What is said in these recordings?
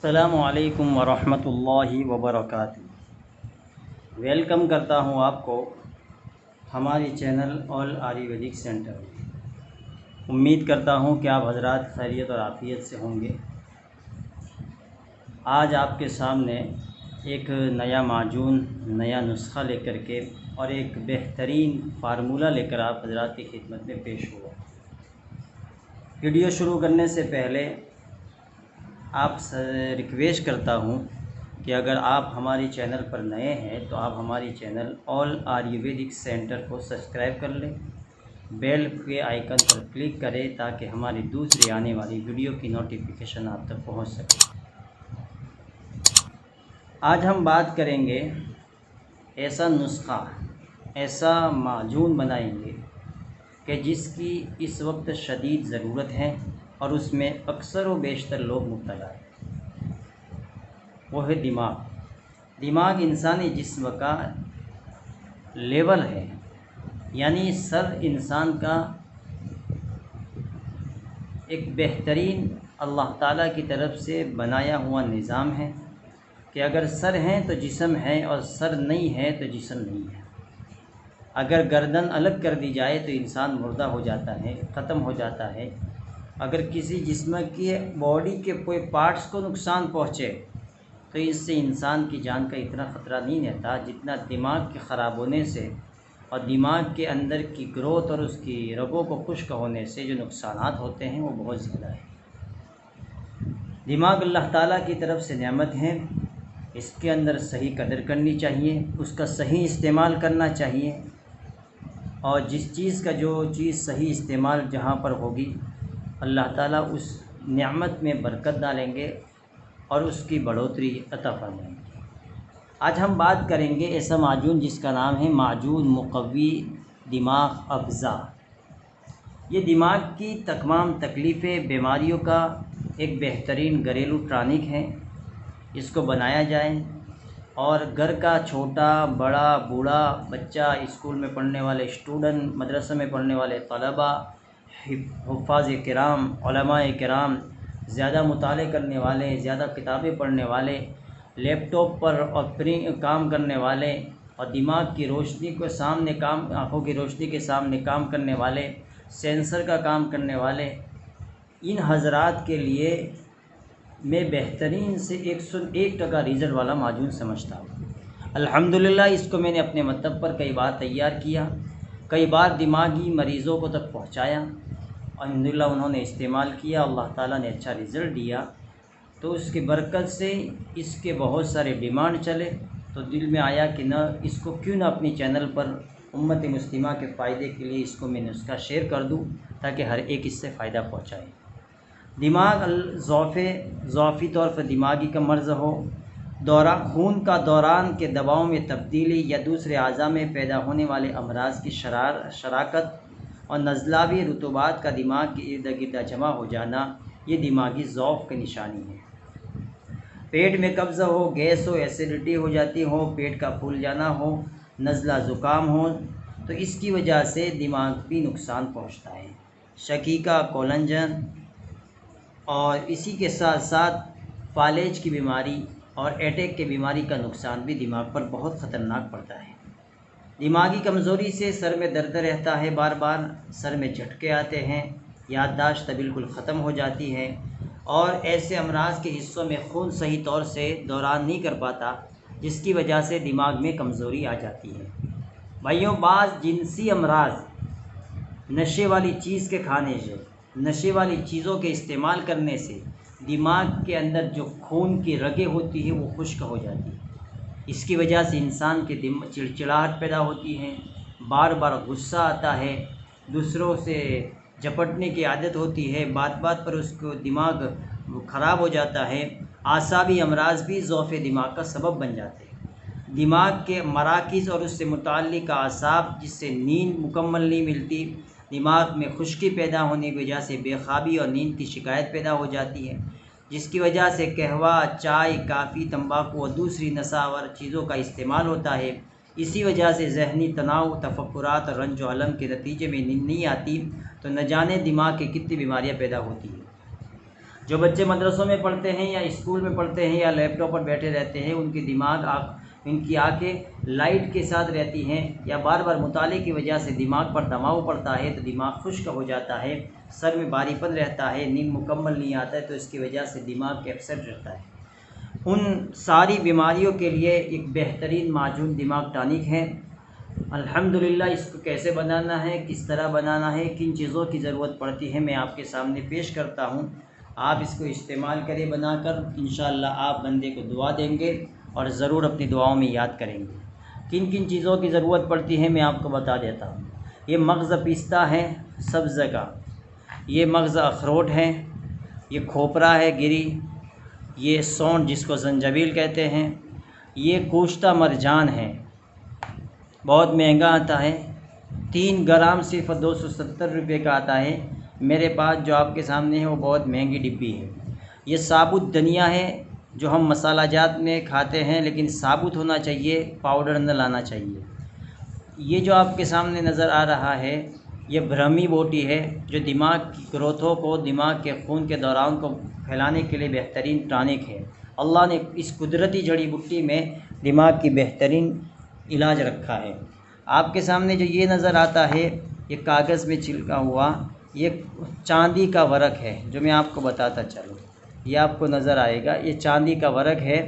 अस्सलामुअलैकुम वरहमतुल्लाहि वबरकातुहू। वेलकम करता हूँ आपको हमारी चैनल ऑल आयुर्वेदिक सेंटर में। उम्मीद करता हूँ कि आप हजरात खैरियत और आफ़ियत से होंगे। आज आपके सामने एक नया माजून, नया नुस्ख़ा लेकर के और एक बेहतरीन फार्मूला लेकर आप हजरात की खिदमत में पेश हुआ। वीडियो शुरू करने से पहले आपसे रिक्वेस्ट करता हूँ कि अगर आप हमारी चैनल पर नए हैं तो आप हमारी चैनल ऑल आयुर्वेदिक सेंटर को सब्सक्राइब कर लें, बेल के आइकन पर क्लिक करें ताकि हमारी दूसरी आने वाली वीडियो की नोटिफिकेशन आप तक पहुँच सके। आज हम बात करेंगे ऐसा नुस्ख़ा, ऐसा माजून बनाएंगे कि जिसकी इस वक्त शदीद ज़रूरत है और उसमें अक्सर व बेशतर लोग मुब्तला हैं। वो है दिमाग। दिमाग इंसानी जिस्म का लेवल है, यानी सर इंसान का एक बेहतरीन अल्लाह ताला की तरफ से बनाया हुआ निज़ाम है कि अगर सर हैं तो जिस्म है और सर नहीं है तो जिस्म नहीं है। अगर गर्दन अलग कर दी जाए तो इंसान मुर्दा हो जाता है, ख़त्म हो जाता है। अगर किसी जिस्म की बॉडी के कोई पार्ट्स को नुकसान पहुँचे तो इससे इंसान की जान का इतना ख़तरा नहीं रहता जितना दिमाग के ख़राब होने से और दिमाग के अंदर की ग्रोथ और उसकी रगों को खुश्क होने से जो नुकसानात होते हैं वो बहुत ज़्यादा है। दिमाग अल्लाह ताला की तरफ से नेमत है, इसके अंदर सही कदर करनी चाहिए, उसका सही इस्तेमाल करना चाहिए और जिस चीज़ का जो चीज़ सही इस्तेमाल जहाँ पर होगी अल्लाह ताला उस नेमत में बरकत डालेंगे और उसकी बढ़ोतरी अता फरमाएंगे। आज हम बात करेंगे ऐसा माजून जिसका नाम है माजून मुक़व्वी दिमाग अफ़ज़ा। ये दिमाग की तमाम तकलीफ़ें, बीमारियों का एक बेहतरीन घरेलू टॉनिक है। इसको बनाया जाए और घर का छोटा बड़ा बूढ़ा बच्चा, स्कूल में पढ़ने वाले स्टूडेंट, मदरसे में पढ़ने वाले तलबा, हुफ़ाज़ किराम, उलमाए किराम, ज़्यादा मुताले करने वाले, ज़्यादा किताबें पढ़ने वाले, लैपटॉप पर और काम करने वाले और दिमाग की रोशनी को सामने काम, आँखों की रोशनी के सामने काम करने वाले, सेंसर का काम करने वाले, इन हज़रात के लिए मैं बेहतरीन से 101% रिज़ल्ट वाला माजून समझता हूँ। अल्हम्दुलिल्लाह इसको मैंने अपने मतलब पर कई बार तैयार किया, कई बार दिमागी मरीज़ों को तक पहुँचाया। अल्हम्दुलिल्लाह उन्होंने इस्तेमाल किया, अल्लाह ताला ने अच्छा रिज़ल्ट दिया। तो उसकी बरकत से इसके बहुत सारे डिमांड चले तो दिल में आया कि न इसको क्यों ना अपनी चैनल पर उम्मत मुस्लिमा के फ़ायदे के लिए इसको मैं नुस्ख़ा शेयर कर दूँ ताकि हर एक इससे फ़ायदा पहुँचाए। दिमाग ज़ाफ़ी तौर पर दिमागी का मर्ज़ हो, खून का दौरान के दबाव में तब्दीली या दूसरे अज़ा में पैदा होने वाले अमराज़ की शराकत और नज़लावी रुतूबात का दिमाग के इर्द गिर्द जमा हो जाना, ये दिमागी ज़ौफ़ की निशानी है। पेट में कब्ज़ हो, गैस हो, एसिडिटी हो जाती हो, पेट का फूल जाना हो, नज़ला ज़ुकाम हो तो इसकी वजह से दिमाग भी नुकसान पहुँचता है। शकीका, कोलंजन और इसी के साथ साथ फालेज की बीमारी और अटैक की बीमारी का नुकसान भी दिमाग पर बहुत ख़तरनाक पड़ता है। दिमागी कमज़ोरी से सर में दर्द रहता है, बार बार सर में झटके आते हैं, याददाश्त बिल्कुल ख़त्म हो जाती है और ऐसे अमराज के हिस्सों में खून सही तौर से दौरान नहीं कर पाता जिसकी वजह से दिमाग में कमज़ोरी आ जाती है। भाइयों, बाज़ जिनसी अमराज नशे वाली चीज़ के खाने से, नशे वाली चीज़ों के इस्तेमाल करने से दिमाग के अंदर जो खून की रगें होती है वो खुश्क हो जाती है। इसकी वजह से इंसान के चिड़चिड़ाहट पैदा होती है, बार बार गुस्सा आता है, दूसरों से झपटने की आदत होती है, बात बात पर उसको दिमाग ख़राब हो जाता है। आसाबी अमराज भी ज़ौफ़े दिमाग का सबब बन जाते हैं। दिमाग के मराकिज़ और उससे मुताल्लिक़ आसाब जिससे नींद मुकम्मल नहीं मिलती, दिमाग में खुश्की पैदा होने की वजह से बेख़ाबी और नींद की शिकायत पैदा हो जाती है, जिसकी वजह से कहवा, चाय, काफ़ी, तंबाकू और दूसरी नशावर चीज़ों का इस्तेमाल होता है। इसी वजह से ज़हनी तनाव, तफक्कुरात और रंज व अलम के नतीजे में नींद नहीं आती तो न जाने दिमाग की कितनी बीमारियां पैदा होती हैं। जो बच्चे मदरसों में पढ़ते हैं या स्कूल में पढ़ते हैं या लैपटॉप पर बैठे रहते हैं, उनकी आंखें लाइट के साथ रहती हैं या बार बार मुताले की वजह से दिमाग पर दबाव पड़ता है तो दिमाग खुश्क हो जाता है, सर में भारीपन रहता है, नींद मुकम्मल नहीं आता है, तो इसकी वजह से दिमाग कैप्सेट रहता है। उन सारी बीमारियों के लिए एक बेहतरीन माजून दिमाग टॉनिक है। अल्हम्दुलिल्लाह इसको कैसे बनाना है, किस तरह बनाना है, किन चीज़ों की ज़रूरत पड़ती है, मैं आपके सामने पेश करता हूँ। आप इसको इस्तेमाल करें बनाकर, इंशाअल्लाह आप बंदे को दुआ देंगे और ज़रूर अपनी दुआओं में याद करेंगे। किन किन चीज़ों की ज़रूरत पड़ती है मैं आपको बता देता हूँ। ये मग़ज़ पिस्ता है सब्ज़ का, ये मग़ज़ अखरोट है, ये खोपरा है गिरी, ये सौंठ जिसको ज़ंजाबिल कहते हैं, ये कोश्ता मरजान है, बहुत महंगा आता है, 3 ग्राम सिर्फ 270 रुपये का आता है। मेरे पास जो आपके सामने है वो बहुत महंगी डिब्बी है। ये साबुत धनिया है जो हम मसाला जात में खाते हैं, लेकिन साबुत होना चाहिए, पाउडर न लाना चाहिए। ये जो आपके सामने नज़र आ रहा है ये ब्रह्मी बोटी है जो दिमाग की ग्रोथों को, दिमाग के खून के दौरान को फैलाने के लिए बेहतरीन टॉनिक है। अल्लाह ने इस कुदरती जड़ी बूटी में दिमाग की बेहतरीन इलाज रखा है। आपके सामने जो ये नज़र आता है ये कागज़ में चिपका हुआ ये चांदी का वर्क है, जो मैं आपको बताता चलूँ। ये आपको नज़र आएगा, ये चांदी का वर्क है।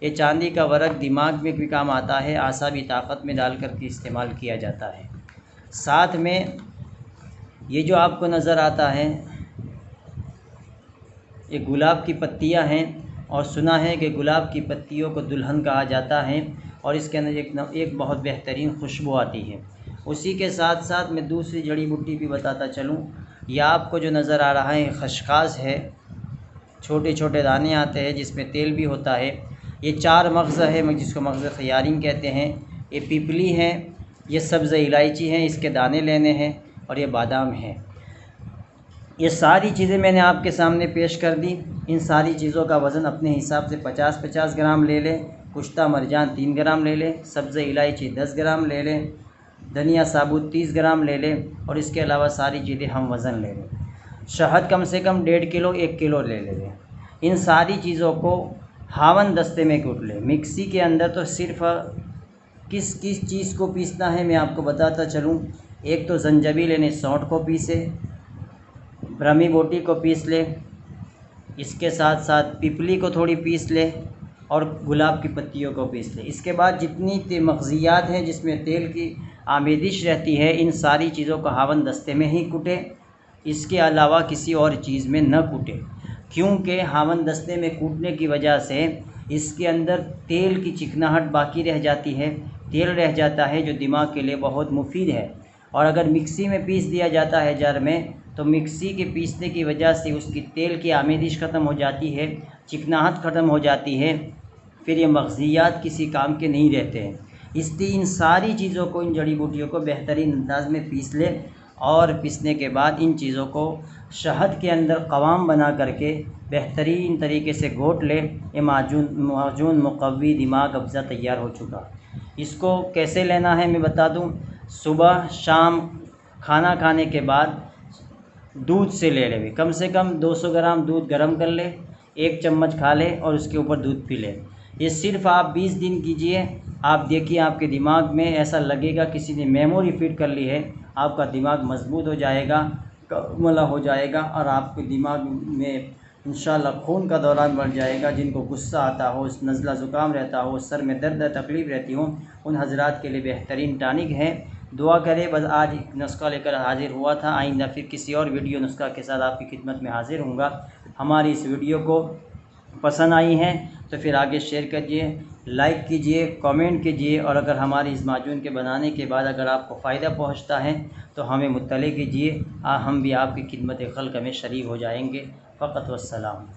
ये चांदी का वर्क दिमाग में भी काम आता है, आसाबी ताकत में डाल कर के इस्तेमाल किया जाता है। साथ में ये जो आपको नज़र आता है ये गुलाब की पत्तियां हैं, और सुना है कि गुलाब की पत्तियों को दुल्हन कहा जाता है और इसके अंदर एक बहुत बेहतरीन खुशबू आती है। उसी के साथ साथ मैं दूसरी जड़ी बूटी भी बताता चलूँ। यह आपको जो नज़र आ रहा है खशखास है, छोटे छोटे दाने आते हैं जिसमें तेल भी होता है। ये 4 मग़ज़ है जिसको मग़ज़ ख़यारीन कहते हैं। ये पिपली है, ये सब्ज़ इलायची है, इसके दाने लेने हैं, और ये बादाम है। ये सारी चीज़ें मैंने आपके सामने पेश कर दी। इन सारी चीज़ों का वज़न अपने हिसाब से 50-50 ग्राम ले लें। कुश्ता मरजान 3 ग्राम ले लें, सब्ज़ इलायची 10 ग्राम ले लें, धनिया साबुत 30 ग्राम ले लें, और इसके अलावा सारी चीज़ें हम वज़न ले लें। शहद कम से कम 1.5 किलो 1 किलो ले लें। इन सारी चीज़ों को हावन दस्ते में कूट लें। मिक्सी के अंदर तो सिर्फ किस किस चीज़ को पीसना है मैं आपको बताता चलूँ। एक तो ज़ंजाबिल यानी सौंठ को पीसे, ब्रह्मी बोटी को पीस ले, इसके साथ साथ पिपली को थोड़ी पीस ले, और गुलाब की पत्तियों को पीस ले। इसके बाद जितनी मग़ज़ियात हैं जिसमें तेल की आमेदिश रहती है, इन सारी चीज़ों को हावन दस्ते में ही कूटे, इसके अलावा किसी और चीज़ में न कूटे, क्योंकि हावन दस्ते में कूटने की वजह से इसके अंदर तेल की चिकनाहट बाकी रह जाती है, तेल रह जाता है जो दिमाग के लिए बहुत मुफीद है। और अगर मिक्सी में पीस दिया जाता है जार में, तो मिक्सी के पीसने की वजह से उसकी तेल की आमेदिश ख़त्म हो जाती है, चिकनाहट ख़त्म हो जाती है, फिर ये मग़ज़ियात किसी काम के नहीं रहते हैं। इसलिए इन सारी चीज़ों को, इन जड़ी बूटियों को बेहतरीन अंदाज में पीस ले, और पीसने के बाद इन चीज़ों को शहद के अंदर क़वाम बना करके बेहतरीन तरीके से घोट ले। ये माजून मुक़व्वी दिमाग अफ़ज़ा तैयार हो चुका। इसको कैसे लेना है मैं बता दूं। सुबह शाम खाना खाने के बाद दूध से ले ले, कम से कम 200 ग्राम दूध गर्म कर ले, 1 चम्मच खा ले और उसके ऊपर दूध पी ले। ये सिर्फ आप 20 दिन कीजिए, आप देखिए आपके दिमाग में ऐसा लगेगा किसी ने मेमोरी फिट कर ली है। आपका दिमाग मजबूत हो जाएगा, कमला हो जाएगा, और आपके दिमाग में इंशाअल्लाह खून का दौरान बढ़ जाएगा। जिनको गुस्सा आता हो, नज़ला ज़ुकाम रहता हो, सर में दर्द तकलीफ़ रहती हो, उन हजरात के लिए बेहतरीन टॉनिक है। दुआ करें। बस आज एक नुस्खा लेकर हाज़िर हुआ था, आइंदा फिर किसी और वीडियो नुस्खा के साथ आपकी खिदमत में हाज़िर हूँगा। हमारी इस वीडियो को पसंद आई है तो फिर आगे शेयर कीजिए, लाइक कीजिए, कमेंट कीजिए, और अगर हमारी इस माजून के बनाने के बाद अगर आपको फ़ायदा पहुँचता है तो हमें मुत्तले कीजिए, हम भी आपकी खिदमत खल्क़ में शरीक हो जाएंगे। फ़क़त वस्सलाम।